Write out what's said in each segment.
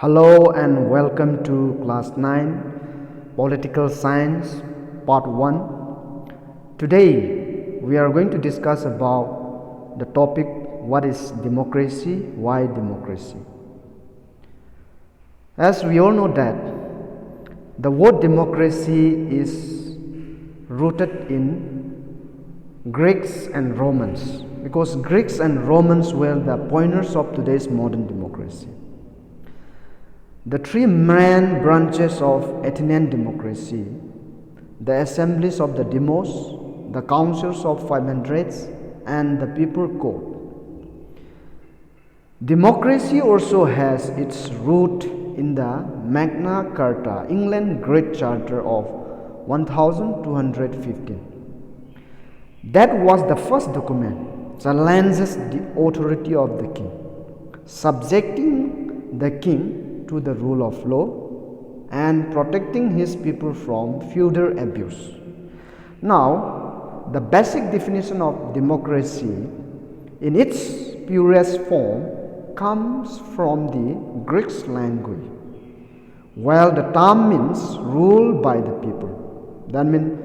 Hello and welcome to Class 9 Political Science Part 1. Today we are going to discuss about the topic what is democracy, why democracy. As we all know that the word democracy is rooted in Greeks and Romans because Greeks and Romans were the pioneers of today's modern democracy. The three main branches of Athenian democracy, the assemblies of the demos, the councils of 500s, and the people court. Democracy also has its root in the Magna Carta, England Great Charter of 1215. That was the first document challenges the authority of the king, subjecting the king to the rule of law and protecting his people from feudal abuse. Now, the basic definition of democracy in its purest form comes from the Greek language. While the term means rule by the people, that means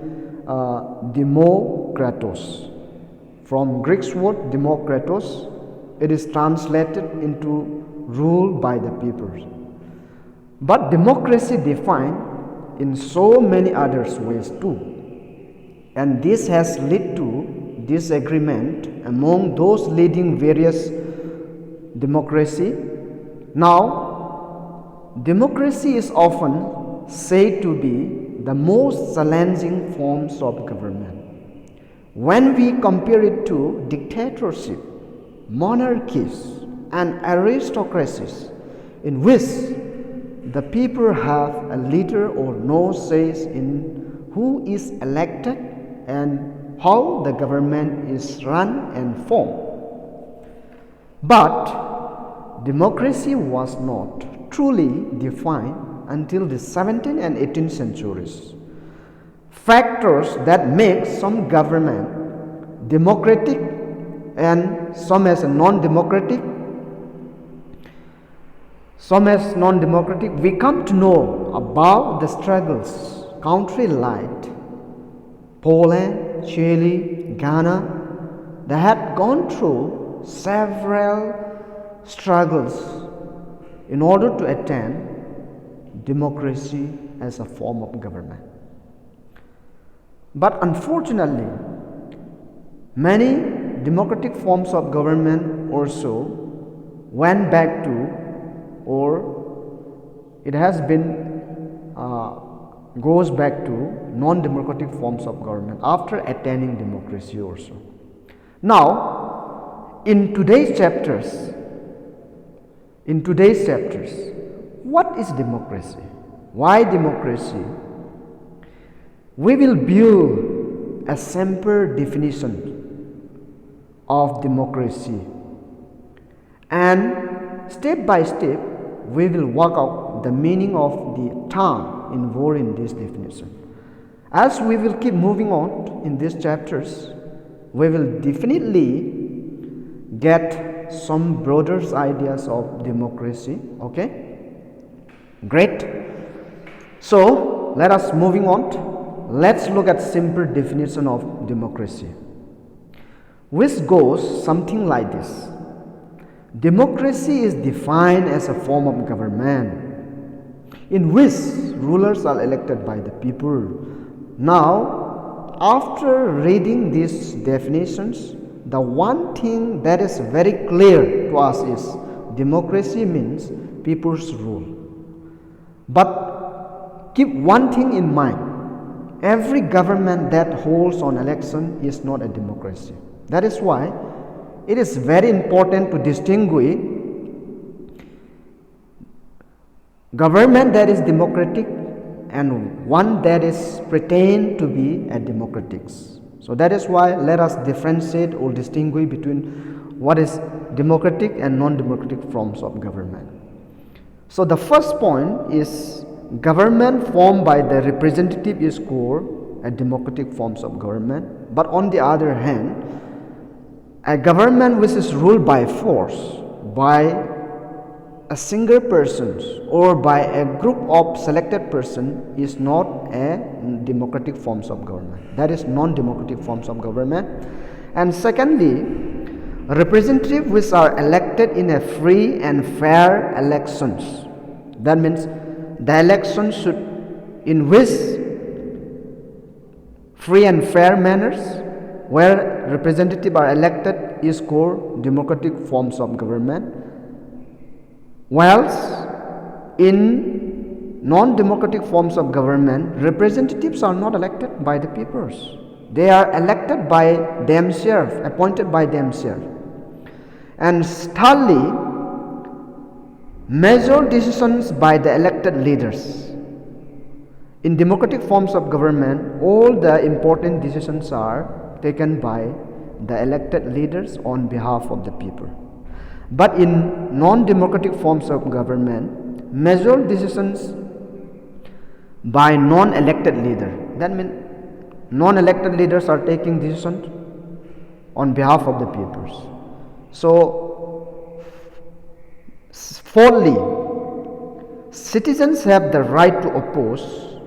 demokratos. From Greek's word demokratos, it is translated into rule by the people. But democracy defined in so many other ways too, and this has led to disagreement among those leading various democracy. Now, democracy is often said to be the most challenging forms of government. When we compare it to dictatorship, monarchies, and aristocracies, in which the people have a little or no say in who is elected and how the government is run and formed. But democracy was not truly defined until the 17th and 18th centuries. Factors that make some government democratic and some as non-democratic, we come to know about the struggles countries like Poland, Chile, Ghana, they had gone through several struggles in order to attain democracy as a form of government. But unfortunately, many democratic forms of government also went back to, or it has been goes back to non-democratic forms of government after attaining democracy also. Now, in today's chapters, what is democracy? Why democracy? We will build a simple definition of democracy, and step by step we will work out the meaning of the term involved in this definition. As we will keep moving on in these chapters, we will definitely get some broader ideas of democracy. Okay, great. So let us moving on. Let's look at simple definition of democracy, which goes something like this. Democracy is defined as a form of government in which rulers are elected by the people. Now, after reading these definitions, the one thing that is very clear to us is democracy means people's rule. But keep one thing in mind: every government that holds on election is not a democracy. That is why it is very important to distinguish government that is democratic and one that is pretend to be a democratic. So that is why let us differentiate or distinguish between what is democratic and non-democratic forms of government. So the first point is government formed by the representative is called a democratic forms of government. But on the other hand, a government which is ruled by force, by a single person or by a group of selected person is not a democratic forms of government. That is non-democratic forms of government. And secondly, representatives which are elected in a free and fair elections. That means the election should in which free and fair manners where representatives are elected is called democratic forms of government. Whilst in non-democratic forms of government, representatives are not elected by the peoples. They are elected by themselves, appointed by themselves. And thirdly, major decisions by the elected leaders. In democratic forms of government, all the important decisions are taken by the elected leaders on behalf of the people. But in non-democratic forms of government, major decisions by non-elected leader. That means non-elected leaders are taking decisions on behalf of the peoples. So, fourthly, citizens have the right to oppose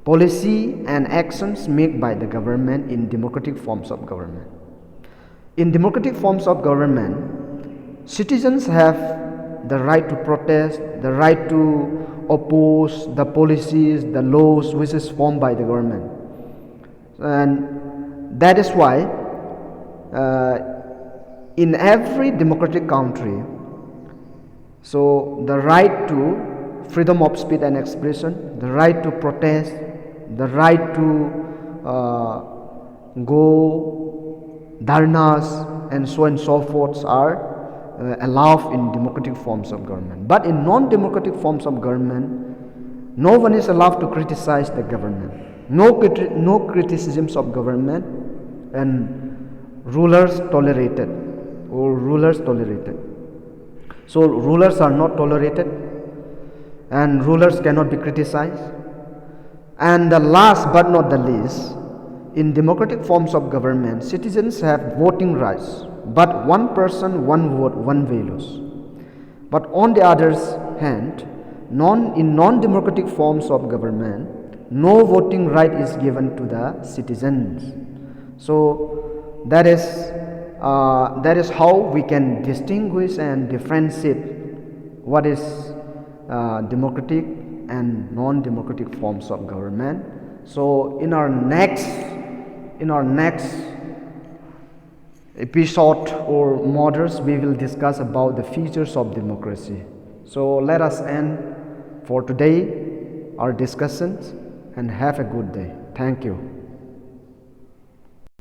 policy and actions made by the government in democratic forms of government. In democratic forms of government, citizens have the right to protest, the right to oppose the policies, the laws which is formed by the government. And that is why in every democratic country, so the right to freedom of speech and expression, the right to protest, the right to go dharnas and so forth are allowed in democratic forms of government. But in non-democratic forms of government, no one is allowed to criticize the government. No criticisms of government, and rulers tolerated. So rulers are not tolerated, and rulers cannot be criticized. And the last but not the least, in democratic forms of government, citizens have voting rights, but one person, one vote, one values. But on the other hand, in non-democratic forms of government, no voting right is given to the citizens. So that is how we can distinguish and differentiate what is democratic and non-democratic forms of government. So in our next episode or modules, we will discuss about the features of democracy. So let us end for today our discussions and have a good day. Thank you.